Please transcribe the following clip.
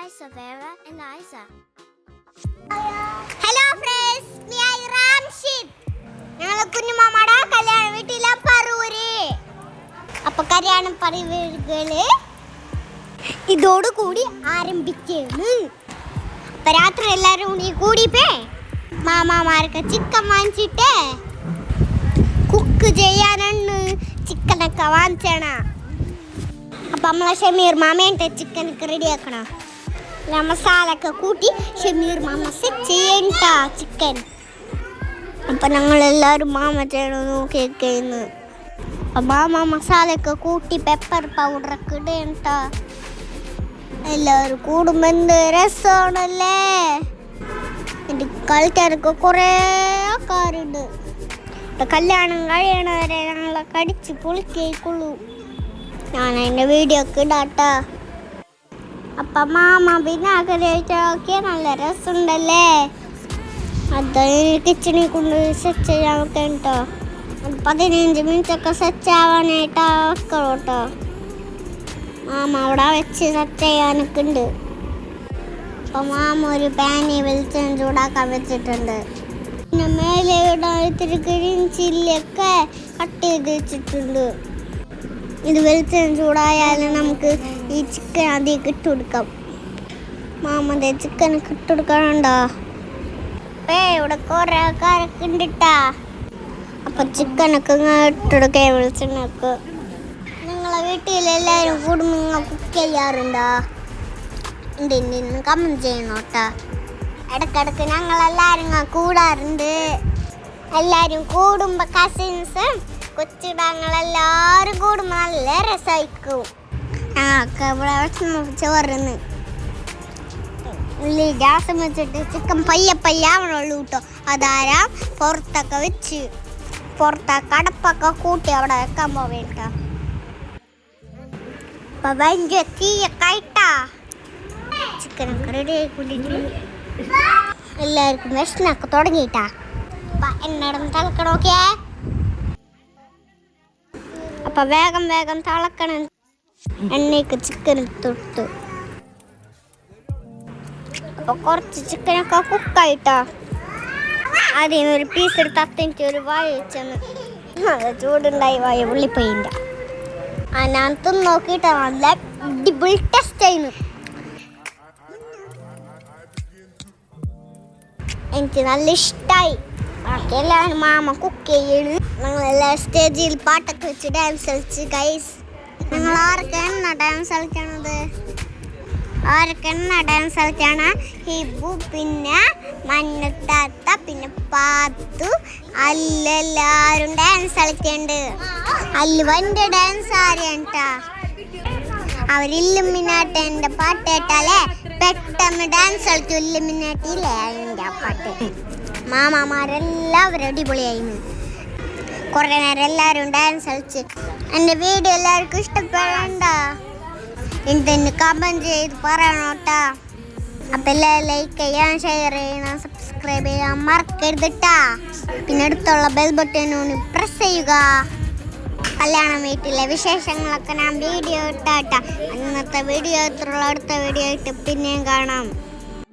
by Savera and Isa. Hello friends, me I Ramshid. ഞങ്ങൾ കുഞ്ഞുമാമയുടെ കല്യാണ വീട്ടിലെ പറൂര്. അപ്പൊ കല്യാണ പരിപാടികള് ഇതോടുകൂടി ആരംഭിക്കുന്നു. അപ്പൊ രാത്രി എല്ലാരും കൂടിപ്പേ മാമാമാർക്ക് ചിക്കൻ വാങ്ങിച്ചിട്ട് കുക്ക് ചെയ്യാനാണ് ചിക്കനൊക്കെ വാങ്ങിച്ചണ. അപ്പൊ നമ്മളെ ഷമീർ മാമേന്റെ ചിക്കനൊക്കെ റെഡി ആക്കണം. മസാല ഒക്കെ കൂട്ടി ഷമീർ മാമ സെറ്റ് ചെയ്യണ്ട ചിക്കൻ. അപ്പൊ ഞങ്ങളെല്ലാവരും മാമ ചെയ്യണ നോക്കിയൊക്കെന്ന്. അപ്പൊ മാമ മസാല ഒക്കെ കൂട്ടി പെപ്പർ പൗഡറൊക്കെ ഇടണ്ട. എല്ലാവരും കൂടുമ്പോ എന്ത് രസമാണല്ലേ. എൻ്റെ കളിക്കാരൊക്കെ കുറേ ആൾക്കാരുണ്ട്. കല്യാണം കഴിയണവരെ ഞങ്ങളെ കടിച്ച് പൊളിക്കേക്കുള്ളൂ. ഞാൻ അതിൻ്റെ വീഡിയോ ഒക്കെ ഇടാട്ടാ. അപ്പം മാമ പിന്നെ ആഗ്രഹിച്ചൊക്കെ നല്ല രസമുണ്ടല്ലേ. അത് കിച്ചണിൽ കൊണ്ട് സെറ്റ് ചെയ്യാൻ വെക്കാം കേട്ടോ. 15 മിനിറ്റൊക്കെ സെറ്റ് ആവാനായിട്ടാ വെക്കണം കേട്ടോ. മാമ അവിടെ വെച്ച് സെറ്റ് ചെയ്യാനൊക്കെ ഉണ്ട്. അപ്പം മാമ ഒരു പാനി വെളിച്ചം ചൂടാക്കാൻ വെച്ചിട്ടുണ്ട്. പിന്നെ മേലെ ഇടാൻ ഇത്തിരി ഗ്രീൻ ചില്ലിയൊക്കെ കട്ട് ചെയ്ത് വെച്ചിട്ടുണ്ട്. ഇത് വെളിച്ചം ചൂടായാലും നമുക്ക് ഈ ചിക്കൻ അതിലേക്ക് ഇട്ട് കൊടുക്കാം. മാമന്റെ ചിക്കനൊക്കെ ഇട്ട് കൊടുക്കാനുണ്ടോ? ഇവിടെ കുറെ ആൾക്കാരൊക്കെ ഉണ്ടിട്ടാ. അപ്പൊ ചിക്കനൊക്കെ ഇട്ടെടുക്കാൻ വെളിച്ചെണ്ണൊക്കെ. നിങ്ങളെ വീട്ടിലെല്ലാവരും കൂടുമ്പോൾ നിങ്ങൾ കുക്ക് ചെയ്യാറുണ്ടോ? എന്തെങ്കിലും കമന്റ് ചെയ്യണോട്ടാ. ഇടക്കിടക്ക് ഞങ്ങളെല്ലാവരും കൂടാറുണ്ട്. എല്ലാവരും കൂടുമ്പോൾ കസിൻസും കൊച്ചിടങ്ങളെല്ലാവരും കൂടുമ്പോൾ നല്ല രസമായിരിക്കും. ഞങ്ങൾക്ക് ഇവിടെ ചോറുന്ന് ഗ്യാസം വെച്ചിട്ട് ചിക്കൻ പയ്യ ആവണുള്ളൂ കേട്ടോ. അതാരാ പുറത്തൊക്കെ വെച്ച് കടപ്പൊക്കെ കൂട്ടി അവിടെ വെക്കാൻ പോവേണ്ട. അപ്പൊ വലിയ തീയൊക്കെ ആയിട്ടാ ചിക്കനൊക്കെ റെഡി ആയിക്കൊണ്ടിരിക്കുന്നു. എല്ലാവർക്കും വിഷനൊക്കെ തുടങ്ങിയിട്ടാ. അപ്പൊ എന്നോടൊന്ന് തിളക്കണോക്കേ. അപ്പൊ വേഗം തിളക്കണം. എണ്ണയ്ക്ക് ചിക്കൻ തൊട്ട് അപ്പൊ കുറച്ച് ചിക്കനൊക്കെ കുക്കായിട്ടാ. അതിന് ഒരു പീസ് എടുത്ത് അത്തനിക്ക് ഒരു വായ വെച്ചെന്ന്. ചൂടുണ്ടായി വായ ഉള്ളിപ്പോയില്ല. ഞാൻ നോക്കിയിട്ട് നല്ല അടിപൊളി ടെസ്റ്റ് ആയിരുന്നു. എനിക്ക് നല്ല ഇഷ്ടമായി. എല്ലാവരും മാമ കുക്ക് ചെയ്യണ്. ഞങ്ങളെല്ലാ സ്റ്റേജിൽ പാട്ടൊക്കെ വെച്ച് ഡാൻസ് കളിച്ച് ഗൈസ്. നിങ്ങൾ ആരൊക്കെയാണ് ഡാൻസ് കളിക്കണത്? ഡാൻസ് കളിക്കാണ് ഹിബു, പിന്നെ മഞ്ഞത്താത്ത, പിന്നെ പാത്തു, അല്ലെല്ലാരും ഡാൻസ് കളിക്കണ്ട്. അല്ലുവന്റെ ഡാൻസ് ആരെയാട്ടാ. അവരില്ലുമിനാട്ടി എൻ്റെ പാട്ട് കേട്ടാലേ പെട്ടെന്ന് ഡാൻസ് കളിക്കും. ഇല്ലുമിനാട്ടിയില്ലേ അതിൻ്റെ പാട്ട്. മാമാമാരെല്ലാവരും അടിപൊളിയായിരുന്നു. കുറേ നേരം എല്ലാവരും ഡാൻസ് കളിച്ച്. എൻ്റെ വീഡിയോ എല്ലാവർക്കും ഇഷ്ടപ്പെടണ്ട എന്തെന്ന് കമൻറ്റ് ചെയ്ത് പറയണോട്ടാ. അപ്പം എല്ലാവരും ലൈക്ക് ചെയ്യാൻ, ഷെയർ ചെയ്യണം, സബ്സ്ക്രൈബ് ചെയ്യാൻ മറക്കരുതിട്ടാ. പിന്നെ അടുത്തുള്ള ബെൽ ബട്ടൺ പ്രസ് ചെയ്യുക. കല്യാണ വീട്ടിലെ വിശേഷങ്ങളൊക്കെ ഞാൻ വീഡിയോ ഇട്ടാട്ടാ. ഇന്നത്തെ വീഡിയോ ഇത്രയുള്ള അടുത്ത വീഡിയോ ഇട്ട് പിന്നെയും കാണാം.